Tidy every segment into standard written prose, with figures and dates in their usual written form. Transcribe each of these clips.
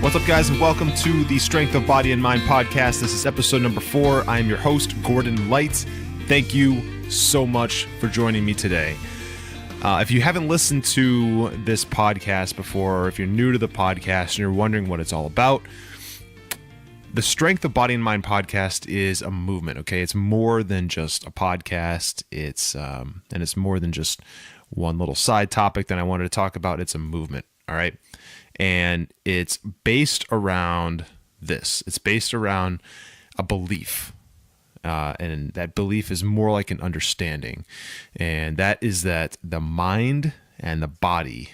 What's up, guys, and welcome to the Strength of Body and Mind podcast. This is episode number 4. I am your host, Gordon Light. Thank you so much for joining me today. If you haven't listened to this podcast before, or if you're new to the podcast and you're wondering what it's all about, the Strength of Body and Mind podcast is a movement, okay? It's more than just a podcast. It's more than just one little side topic that I wanted to talk about. It's a movement, all right? And it's based around this. It's based around a belief. And that belief is more like an understanding. And that is that the mind and the body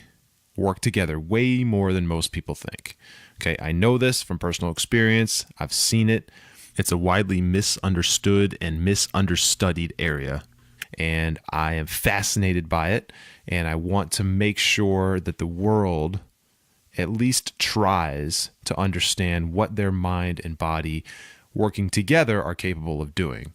work together way more than most people think. Okay, I know this from personal experience. I've seen it. It's a widely misunderstood and misunderstudied area. And I am fascinated by it. And I want to make sure that the world at least tries to understand what their mind and body working together are capable of doing.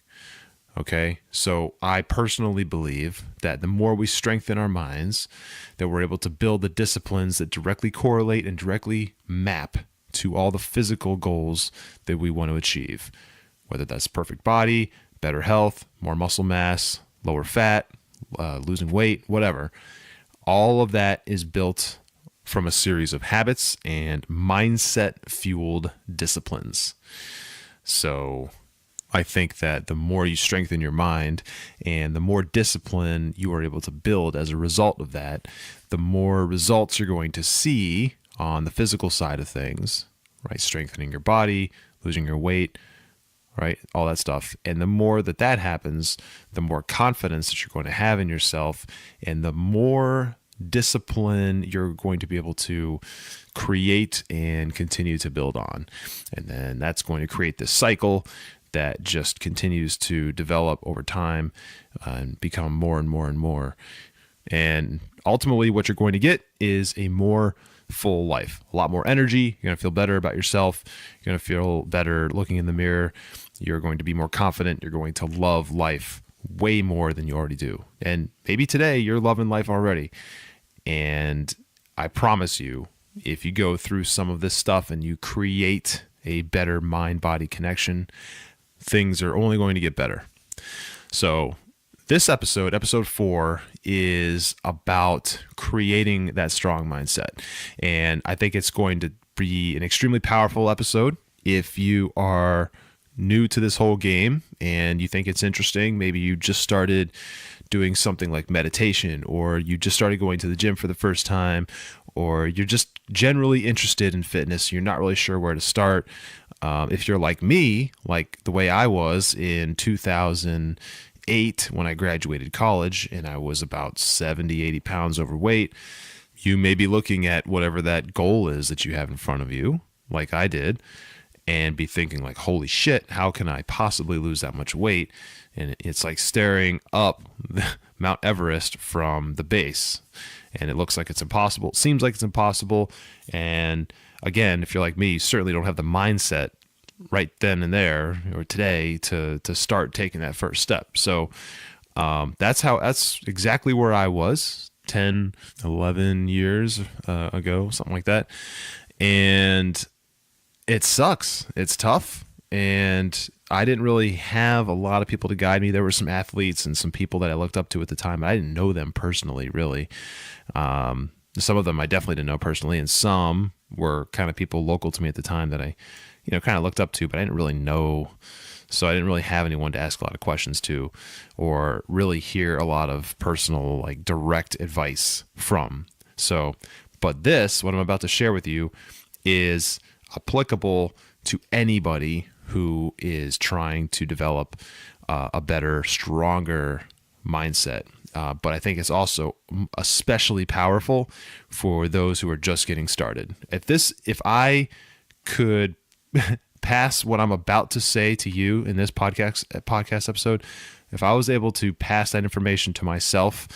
Okay, so I personally believe that the more we strengthen our minds, that we're able to build the disciplines that directly correlate and directly map to all the physical goals that we want to achieve, whether that's perfect body, better health, more muscle mass, lower fat, losing weight, whatever. All of that is built from a series of habits and mindset-fueled disciplines. So I think that the more you strengthen your mind and the more discipline you are able to build as a result of that, the more results you're going to see on the physical side of things, right? Strengthening your body, losing your weight, right? All that stuff. And the more that happens, the more confidence that you're going to have in yourself, and the more discipline you're going to be able to create and continue to build on. And then that's going to create this cycle that just continues to develop over time and become more and more and more. And ultimately what you're going to get is a more full life, a lot more energy. You're going to feel better about yourself. You're going to feel better looking in the mirror. You're going to be more confident. You're going to love life way more than you already do. And maybe today you're loving life already. And I promise you, if you go through some of this stuff and you create a better mind-body connection, things are only going to get better. So this episode 4, is about creating that strong mindset. And I think it's going to be an extremely powerful episode. If you are new to this whole game and you think it's interesting, maybe you just started doing something like meditation, or you just started going to the gym for the first time, or you're just generally interested in fitness, you're not really sure where to start. If you're like me, like the way I was in 2008 when I graduated college and I was about 70, 80 pounds overweight, you may be looking at whatever that goal is that you have in front of you, like I did, and be thinking like, holy shit, how can I possibly lose that much weight? And it's like staring up Mount Everest from the base. And it looks like it's impossible. It seems like it's impossible. And again, if you're like me, you certainly don't have the mindset right then and there or today to start taking that first step. So that's exactly where I was 10, 11 years ago, something like that. And it sucks. It's tough. And I didn't really have a lot of people to guide me. There were some athletes and some people that I looked up to at the time. I didn't know them personally, really. Some of them I definitely didn't know personally, and some were kind of people local to me at the time that I, kind of looked up to, but I didn't really know. So I didn't really have anyone to ask a lot of questions to, or really hear a lot of personal, like direct advice from. So, but what I'm about to share with you is applicable to anybody who is trying to develop a better, stronger mindset. But I think it's also especially powerful for those who are just getting started. If I could pass what I'm about to say to you in this podcast episode, if I was able to pass that information to myself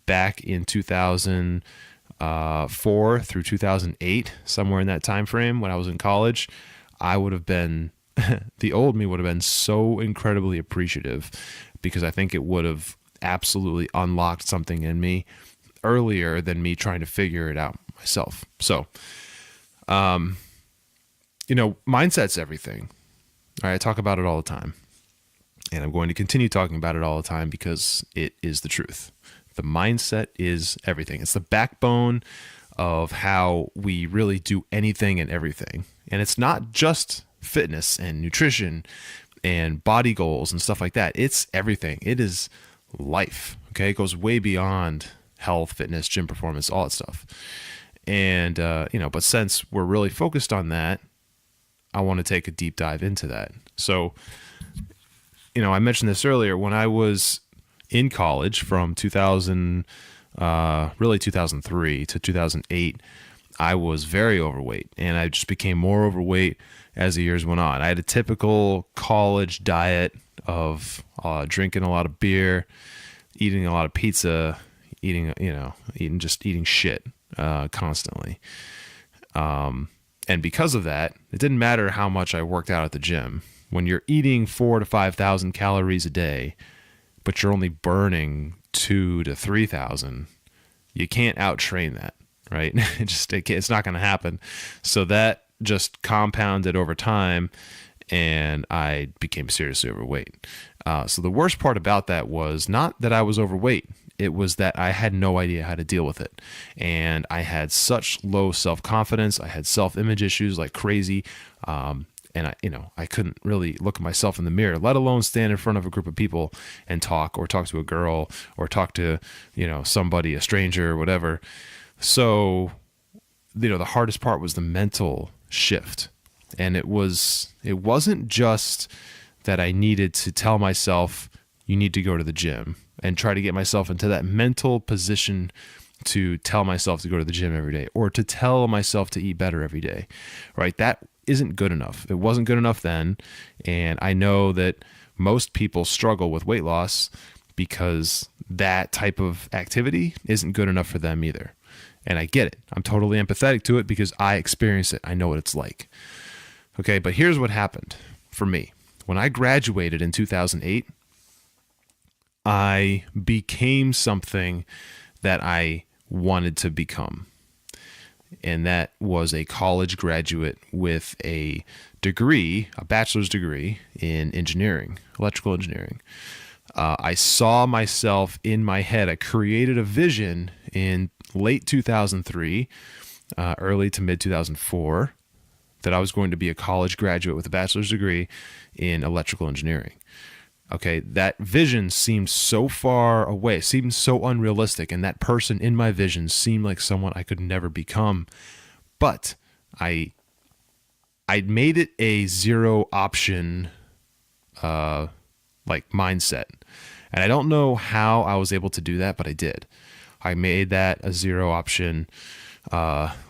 back in 2004 through 2008, somewhere in that time frame when I was in college, I would have been the old me would have been so incredibly appreciative, because I think it would have absolutely unlocked something in me earlier than me trying to figure it out myself. So mindset's everything. All right, I talk about it all the time. And I'm going to continue talking about it all the time because it is the truth. The mindset is everything. It's the backbone of how we really do anything and everything. And it's not just fitness and nutrition and body goals and stuff like that. It's everything. It is life. Okay. It goes way beyond health, fitness, gym performance, all that stuff. And, but since we're really focused on that, I want to take a deep dive into that. So, I mentioned this earlier. When I was in college from 2003 to 2008, I was very overweight, and I just became more overweight as the years went on. I had a typical college diet of drinking a lot of beer, eating a lot of pizza, eating shit constantly. And because of that, it didn't matter how much I worked out at the gym. When you're eating 4,000 to 5,000 calories a day, but you're only burning 2,000 to 3,000, you can't out-train that, right? It's not going to happen. So that just compounded over time, and I became seriously overweight. So the worst part about that was not that I was overweight. It was that I had no idea how to deal with it. And I had such low self-confidence. I had self-image issues like crazy. And I couldn't really look at myself in the mirror, let alone stand in front of a group of people and talk to a girl or talk to, somebody, a stranger or whatever. So, the hardest part was the mental shift. And it wasn't just that I needed to tell myself, you need to go to the gym, and try to get myself into that mental position to tell myself to go to the gym every day, or to tell myself to eat better every day, right? That isn't good enough. It wasn't good enough then. And I know that most people struggle with weight loss because that type of activity isn't good enough for them either. And I get it. I'm totally empathetic to it because I experience it. I know what it's like. Okay, but here's what happened for me. When I graduated in 2008, I became something that I wanted to become. And that was a college graduate with a degree, a bachelor's degree in engineering, electrical engineering. I saw myself in my head. I created a vision in late 2003, early to mid 2004, that I was going to be a college graduate with a bachelor's degree in electrical engineering. Okay, that vision seemed so far away, seemed so unrealistic, and that person in my vision seemed like someone I could never become. But I made it a zero option mindset. And I don't know how I was able to do that, but I did. I made that a zero option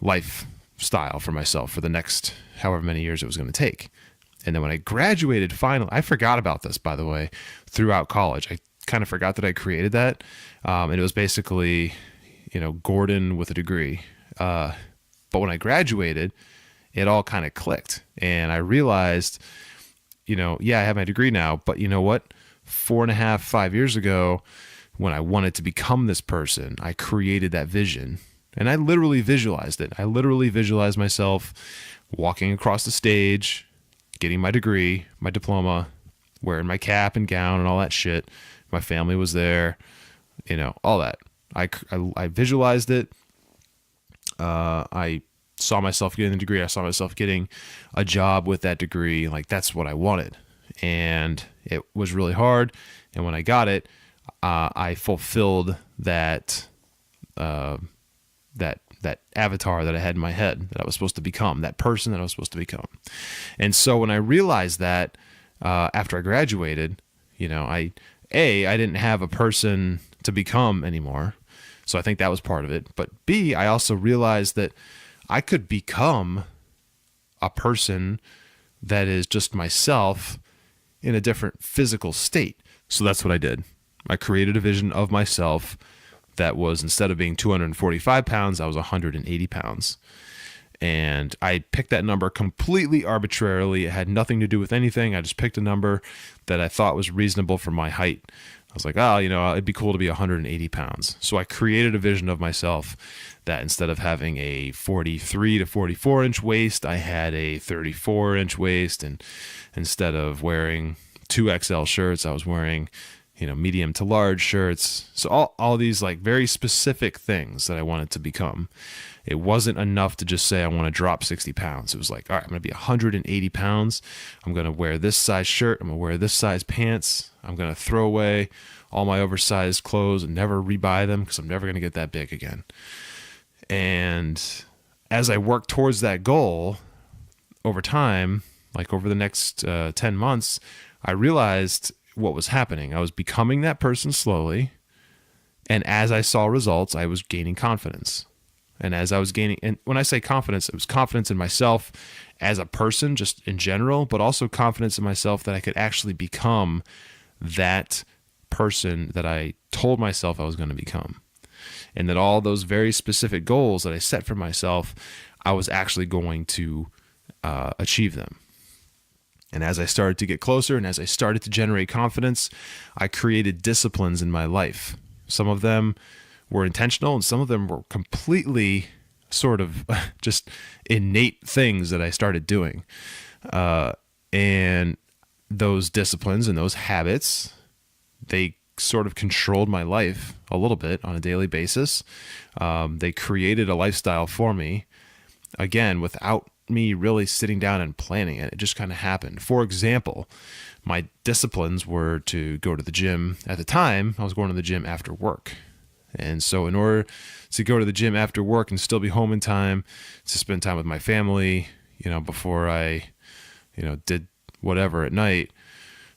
lifestyle for myself for the next however many years it was going to take. And then when I graduated, finally, I forgot about this, by the way, throughout college. I kind of forgot that I created that. And it was basically, Gordon with a degree. But when I graduated, it all kind of clicked. And I realized, I have my degree now, but you know what? 4.5, 5 years ago, when I wanted to become this person, I created that vision. And I literally visualized it. I literally visualized myself walking across the stage, getting my degree, my diploma, wearing my cap and gown and all that shit. My family was there, all that. I visualized it. I saw myself getting the degree. I saw myself getting a job with that degree. Like, that's what I wanted. And it was really hard. And when I got it, I fulfilled that avatar that I had in my head that I was supposed to become, that person that I was supposed to become. And so when I realized that after I graduated, I didn't have a person to become anymore. So I think that was part of it. But B, I also realized that I could become a person that is just myself in a different physical state. So that's what I did. I created a vision of myself that was, instead of being 245 pounds, I was 180 pounds. And I picked that number completely arbitrarily. It had nothing to do with anything. I just picked a number that I thought was reasonable for my height. I was like, oh, it'd be cool to be 180 pounds. So I created a vision of myself that instead of having a 43 to 44 inch waist, I had a 34 inch waist. And instead of wearing 2XL shirts, I was wearing, medium to large shirts. So all these like very specific things that I wanted to become. It wasn't enough to just say I want to drop 60 pounds. It was like, all right, I'm going to be 180 pounds. I'm going to wear this size shirt. I'm going to wear this size pants. I'm going to throw away all my oversized clothes and never rebuy them because I'm never going to get that big again. And as I worked towards that goal over time, like over the next 10 months, I realized what was happening. I was becoming that person slowly. And as I saw results, I was gaining confidence. And as I was gaining, and when I say confidence, it was confidence in myself as a person, just in general, but also confidence in myself that I could actually become that person that I told myself I was going to become. And that all those very specific goals that I set for myself, I was actually going to achieve them. And as I started to get closer and as I started to generate confidence, I created disciplines in my life. Some of them were intentional and some of them were completely sort of just innate things that I started doing. And those disciplines and those habits, they sort of controlled my life a little bit on a daily basis. They created a lifestyle for me, again, without me really sitting down and planning it. It just kind of happened. For example, my disciplines were to go to the gym. At the time, I was going to the gym after work. And so in order to go to the gym after work and still be home in time to spend time with my family, before I, did whatever at night,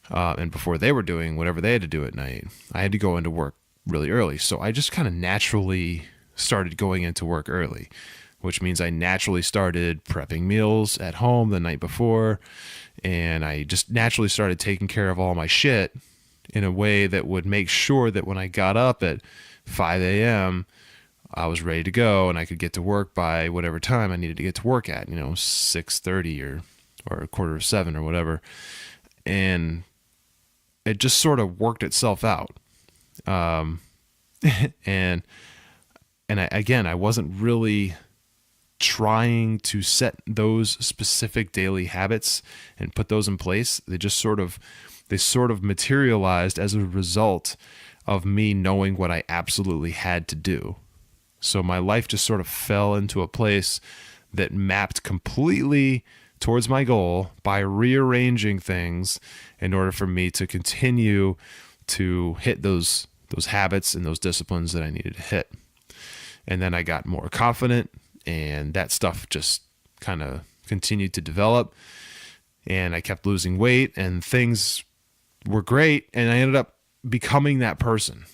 and before they were doing whatever they had to do at night, I had to go into work really early. So I just kind of naturally started going into work early, which means I naturally started prepping meals at home the night before. And I just naturally started taking care of all my shit in a way that would make sure that when I got up at 5 a.m., I was ready to go and I could get to work by whatever time I needed to get to work at, 6:30 or 6:45 or whatever. And it just sort of worked itself out. And I wasn't really trying to set those specific daily habits and put those in place. They sort of materialized as a result of me knowing what I absolutely had to do. So my life just sort of fell into a place that mapped completely towards my goal by rearranging things in order for me to continue to hit those habits and those disciplines that I needed to hit. And then I got more confident, and that stuff just kind of continued to develop, and I kept losing weight and things were great. And I ended up becoming that person.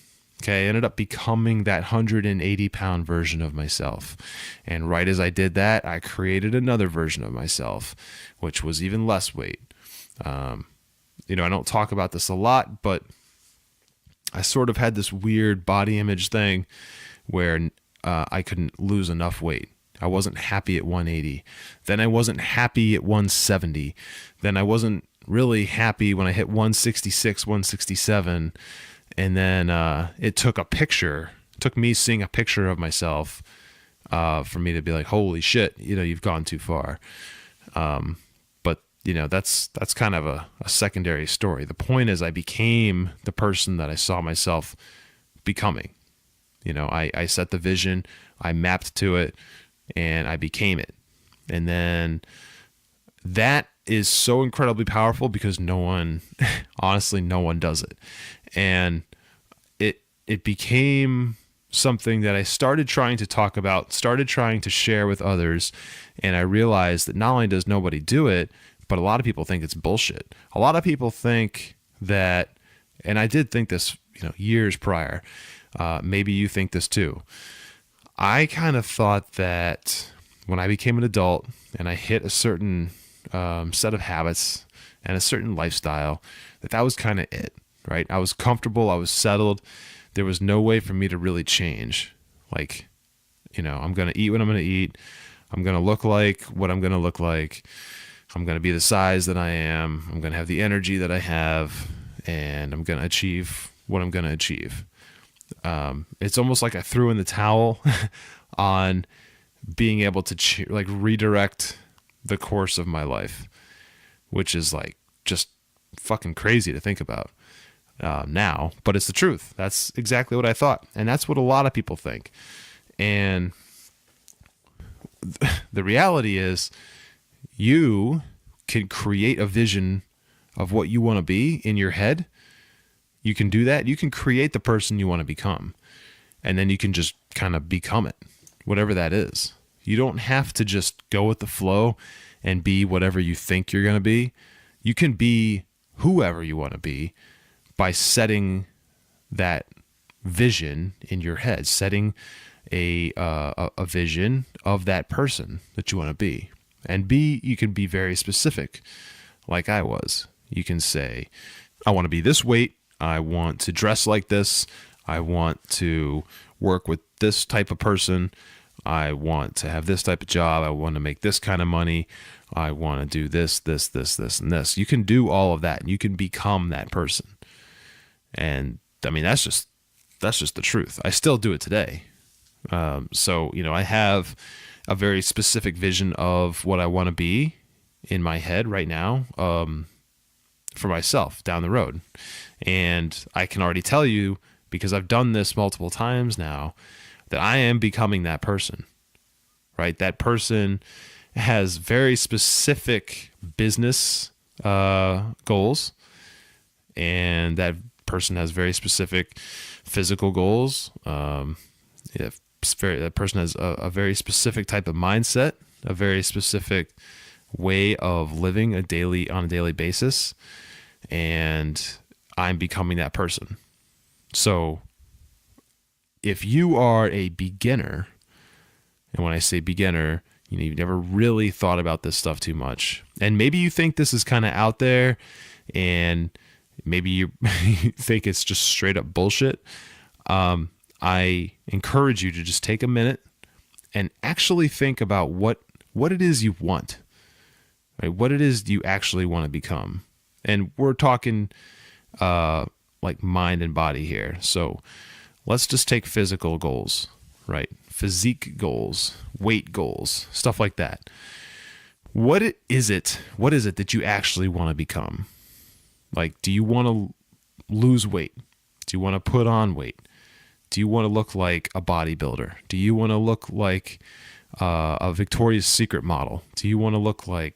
Okay. I ended up becoming that 180 pound version of myself. And right as I did that, I created another version of myself, which was even less weight. I don't talk about this a lot, but I sort of had this weird body image thing where I couldn't lose enough weight. I wasn't happy at 180. Then I wasn't happy at 170. Then I wasn't really happy when I hit 166, 167. And then it took me seeing a picture of myself for me to be like, holy shit, you've gone too far. But that's kind of a secondary story. The point is I became the person that I saw myself becoming. I set the vision, I mapped to it, and I became it. And then that is so incredibly powerful because honestly, no one does it. And it became something that I started trying to talk about, started trying to share with others. And I realized that not only does nobody do it, but a lot of people think it's bullshit. A lot of people think that, and I did think this, years prior, maybe you think this too. I kind of thought that when I became an adult and I hit a certain set of habits and a certain lifestyle, that was kind of it, right? I was comfortable. I was settled. There was no way for me to really change. Like, I'm going to eat what I'm going to eat. I'm going to look like what I'm going to look like. I'm going to be the size that I am. I'm going to have the energy that I have, and I'm going to achieve what I'm going to achieve. It's almost like I threw in the towel on being able to like redirect the course of my life, which is like just fucking crazy to think about now, but it's the truth. That's exactly what I thought. And that's what a lot of people think. And the reality is you can create a vision of what you want to be in your head. You can do that. You can create the person you want to become, and then you can just kind of become it, whatever that is. You don't have to just go with the flow and be whatever you think you're going to be. You can be whoever you want to be by setting that vision in your head, setting a vision of that person that you want to be. And you can be very specific, like I was. You can say, I want to be this weight. I want to dress like this. I want to work with this type of person. I want to have this type of job. I want to make this kind of money. I want to do this, this, this, this, and this. You can do all of that, and you can become that person. And I mean, that's just the truth. I still do it today. So, I have a very specific vision of what I want to be in my head right now, for myself down the road. And I can already tell you, because I've done this multiple times now, that I am becoming that person, right? That person has very specific business goals, and that person has very specific physical goals. That person has a very specific type of mindset, a very specific way of living on a daily basis, and I'm becoming that person. So if you are a beginner, and when I say beginner, you've never really thought about this stuff too much, and maybe you think this is kind of out there, and maybe you think it's just straight up bullshit, I encourage you to just take a minute and actually think about what it is you want, right? What it is you actually want to become. And we're talking like mind and body here. So let's just take physical goals, right? Physique goals, weight goals, stuff like that. What is it that you actually want to become? Like, do you want to lose weight? Do you want to put on weight? Do you want to look like a bodybuilder? Do you want to look like a Victoria's Secret model? Do you want to look like,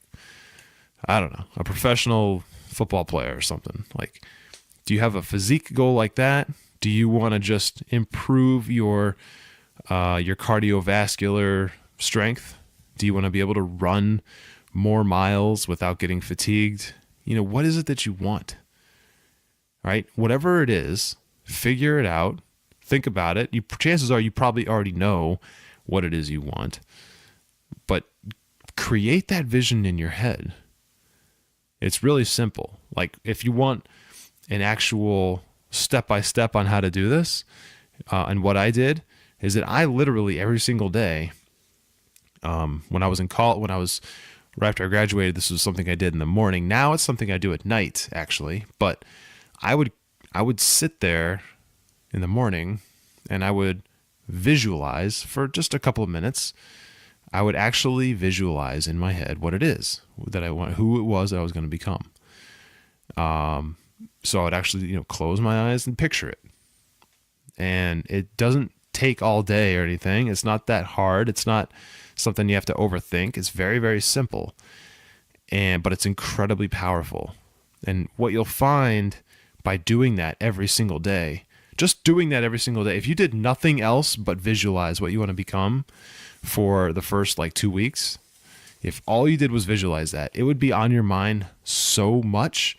I don't know, a professional football player or something? Like, do you have a physique goal like that? Do you want to just improve your cardiovascular strength? Do you want to be able to run more miles without getting fatigued? What is it that you want? Right? Whatever it is, figure it out. Think about it. Chances are you probably already know what it is you want, but create that vision in your head. It's really simple. Like, if you want an actual step-by-step on how to do this, and what I did is that I literally every single day, when I was in college, right after I graduated, this was something I did in the morning. Now it's something I do at night, actually. But I would sit there in the morning, and I would visualize for just a couple of minutes. I would actually visualize in my head what it is that I want, who it was that I was going to become. So I would actually, close my eyes and picture it. And it doesn't take all day or anything. It's not that hard. It's not something you have to overthink. It's very, very simple. But it's incredibly powerful. And what you'll find by doing that every single day, just doing that every single day, if you did nothing else but visualize what you want to become for the first 2 weeks, if all you did was visualize that, it would be on your mind so much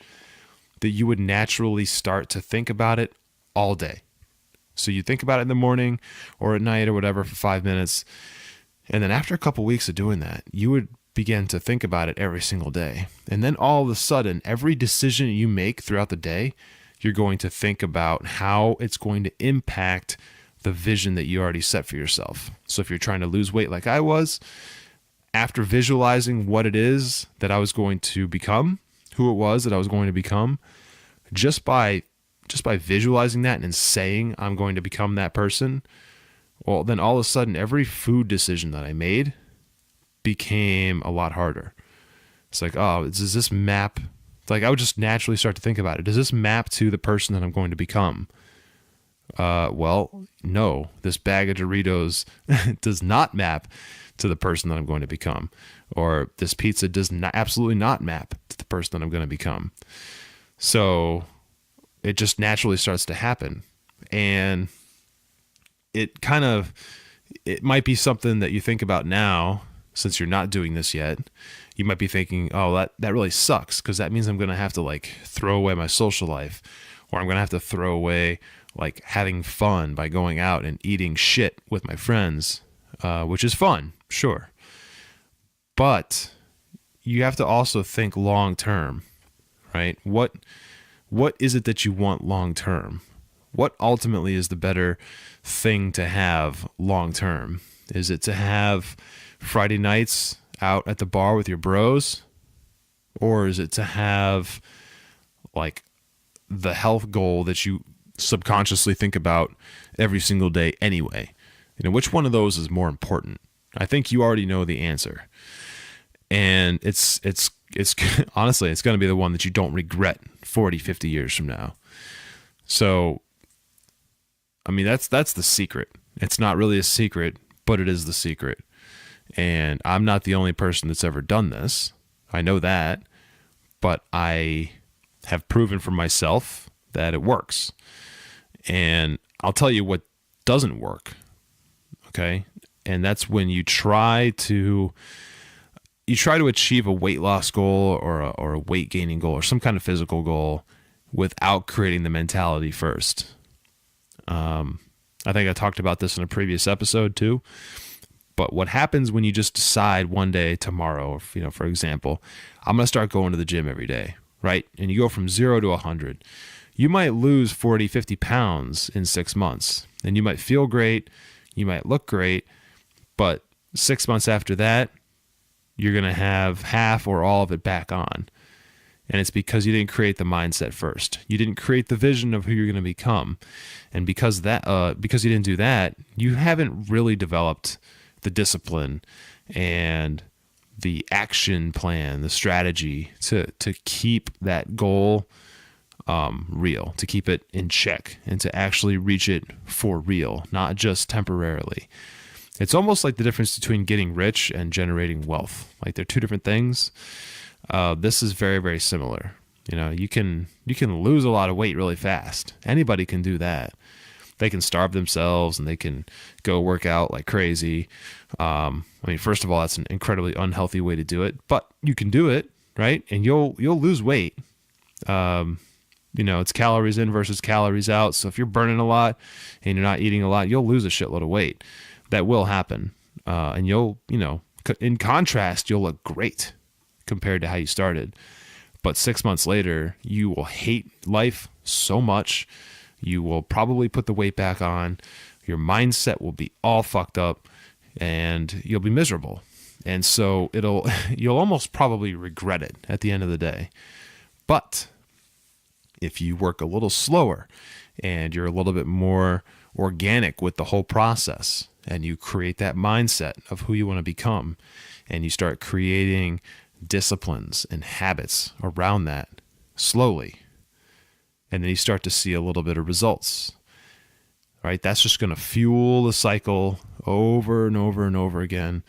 that you would naturally start to think about it all day. So you think about it in the morning or at night or whatever for 5 minutes. And then after a couple weeks of doing that, you would begin to think about it every single day. And then all of a sudden, every decision you make throughout the day, you're going to think about how it's going to impact the vision that you already set for yourself. So if you're trying to lose weight like I was, after visualizing what it is that I was going to become, who it was that I was going to become, just by visualizing that and saying I'm going to become that person, well, then all of a sudden every food decision that I made became a lot harder. It's like, oh, does this map? Like, I would just naturally start to think about it. Does this map to the person that I'm going to become? Well, no, this bag of Doritos does not map to the person that I'm going to become, or this pizza does not, absolutely not map to the person that I'm going to become. So it just naturally starts to happen. And it might be something that you think about now, since you're not doing this yet. You might be thinking, oh, that really sucks, because that means I'm going to have to like throw away my social life, or I'm going to have to throw away like having fun by going out and eating shit with my friends, which is fun, sure. But you have to also think long term, right? What is it that you want long term? What ultimately is the better thing to have long term? Is it to have Friday nights out at the bar with your bros? Or is it to have like the health goal that you subconsciously think about every single day anyway? You know, which one of those is more important? I think you already know the answer. And it's honestly, it's going to be the one that you don't regret 40, 50 years from now. So, I mean, that's the secret. It's not really a secret, but it is the secret. And I'm not the only person that's ever done this. I know that, but I have proven for myself that it works. And I'll tell you what doesn't work. Okay. And that's when you try to achieve a weight loss goal or a weight gaining goal or some kind of physical goal without creating the mentality first. I think I talked about this in a previous episode too. But what happens when you just decide one day, tomorrow, you know, for example, I'm going to start going to the gym every day, right? And you go from 0 to 100. You might lose 40, 50 pounds in 6 months, and you might feel great. You might look great, but 6 months after that, you're going to have half or all of it back on. And it's because you didn't create the mindset first. You didn't create the vision of who you're going to become. And because you didn't do that, you haven't really developed the discipline and the action plan, the strategy to keep that goal real, to keep it in check, and to actually reach it for real, not just temporarily. It's almost like the difference between getting rich and generating wealth. Like, they're two different things. This is very, very similar. You know, you can lose a lot of weight really fast. Anybody can do that. They can starve themselves and they can go work out like crazy. I mean, first of all, that's an incredibly unhealthy way to do it, but you can do it, right? And you'll lose weight. You know, it's calories in versus calories out. So if you're burning a lot and you're not eating a lot, you'll lose a shitload of weight. That will happen. And in contrast, you'll look great compared to how you started. But 6 months later, you will hate life so much. You will probably put the weight back on. Your mindset will be all fucked up and you'll be miserable. And so you'll almost probably regret it at the end of the day. But if you work a little slower and you're a little bit more organic with the whole process, and you create that mindset of who you want to become, and you start creating disciplines and habits around that slowly, and then you start to see a little bit of results, right? That's just going to fuel the cycle over and over and over again.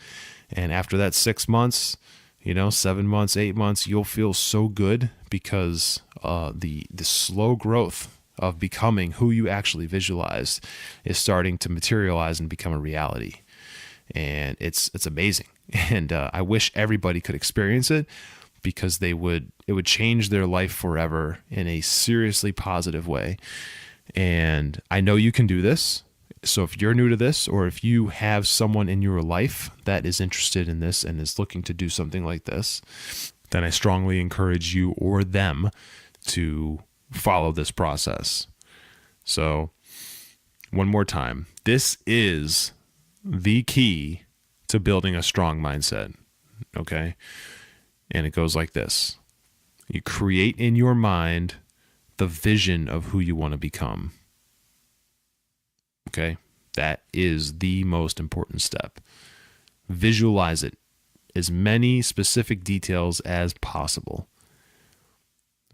And after that 6 months, 7 months, 8 months, you'll feel so good because the slow growth of becoming who you actually visualized is starting to materialize and become a reality. And it's amazing. And I wish everybody could experience it, because it would change their life forever in a seriously positive way. And I know you can do this. So if you're new to this, or if you have someone in your life that is interested in this and is looking to do something like this, then I strongly encourage you or them to follow this process. So one more time, this is the key to building a strong mindset. Okay. And it goes like this. You create in your mind the vision of who you want to become. Okay. That is the most important step. Visualize it. As many specific details as possible.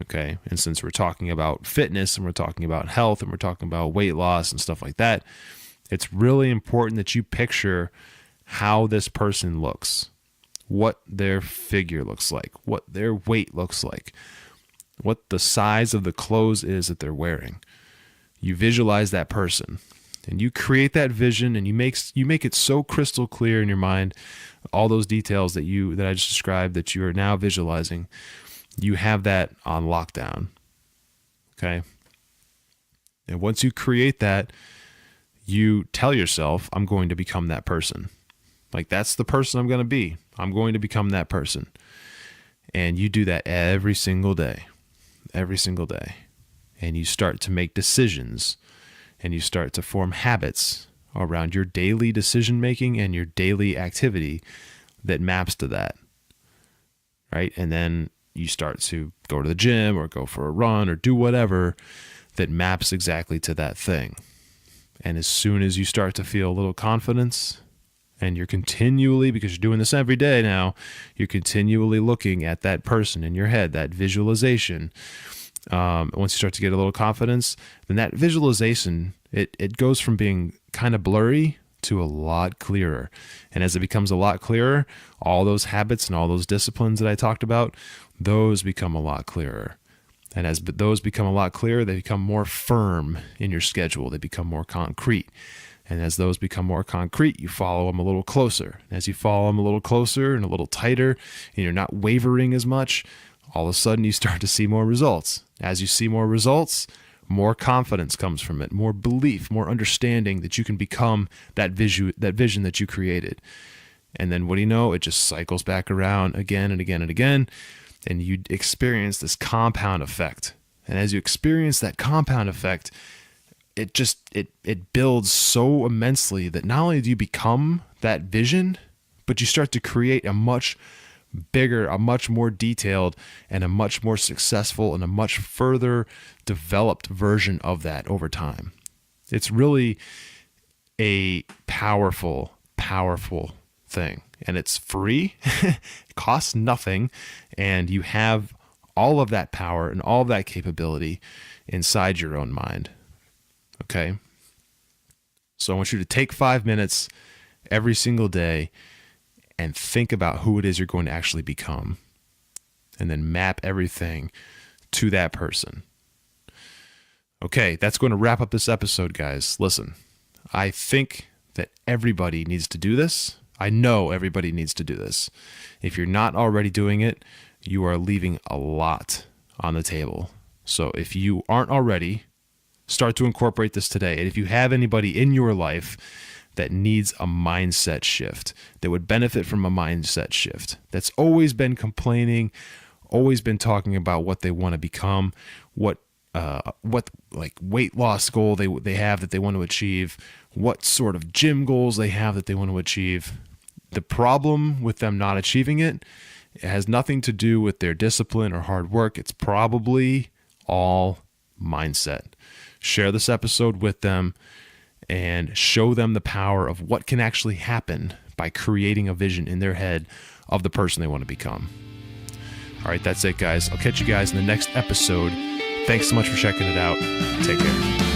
Okay. And since we're talking about fitness and we're talking about health and we're talking about weight loss and stuff like that, it's really important that you picture how this person looks, what their figure looks like, what their weight looks like, what the size of the clothes is that they're wearing. You visualize that person and you create that vision, and you make it so crystal clear in your mind, all those details that I just described that you are now visualizing. You have that on lockdown. Okay. And once you create that, you tell yourself, I'm going to become that person. Like, that's the person I'm going to be. I'm going to become that person. And you do that every single day. And you start to make decisions, and you start to form habits around your daily decision making and your daily activity that maps to that. Right? And then you start to go to the gym or go for a run or do whatever that maps exactly to that thing. And as soon as you start to feel a little confidence, and you're continually, because you're doing this every day now, you're continually looking at that person in your head, that visualization. Once you start to get a little confidence, then that visualization, it goes from being kind of blurry to a lot clearer. And as it becomes a lot clearer, all those habits and all those disciplines that I talked about, those become a lot clearer. And as those become a lot clearer, they become more firm in your schedule. They become more concrete. And as those become more concrete, you follow them a little closer. As you follow them a little closer and a little tighter, and you're not wavering as much, all of a sudden you start to see more results. As you see more results, more confidence comes from it, more belief, more understanding that you can become that vision that you created. And then what do you know? It just cycles back around again and again and again, and you experience this compound effect. And as you experience that compound effect, it builds so immensely that not only do you become that vision, but you start to create a much bigger, a much more detailed, and a much more successful and a much further developed version of that over time. It's really a powerful, powerful thing. And it's free, it costs nothing, and you have all of that power and all of that capability inside your own mind. Okay? So I want you to take 5 minutes every single day and think about who it is you're going to actually become, and then map everything to that person. Okay, that's going to wrap up this episode, guys. Listen, I think that everybody needs to do this. I know everybody needs to do this. If you're not already doing it, you are leaving a lot on the table. So if you aren't already, start to incorporate this today. And if you have anybody in your life that needs a mindset shift, that would benefit from a mindset shift, that's always been complaining, always been talking about what they want to become, what like weight loss goal they have that they want to achieve, what sort of gym goals they have that they want to achieve. The problem with them not achieving it has nothing to do with their discipline or hard work. It's probably all mindset. Share this episode with them and show them the power of what can actually happen by creating a vision in their head of the person they want to become. All right, that's it, guys. I'll catch you guys in the next episode. Thanks so much for checking it out. Take care.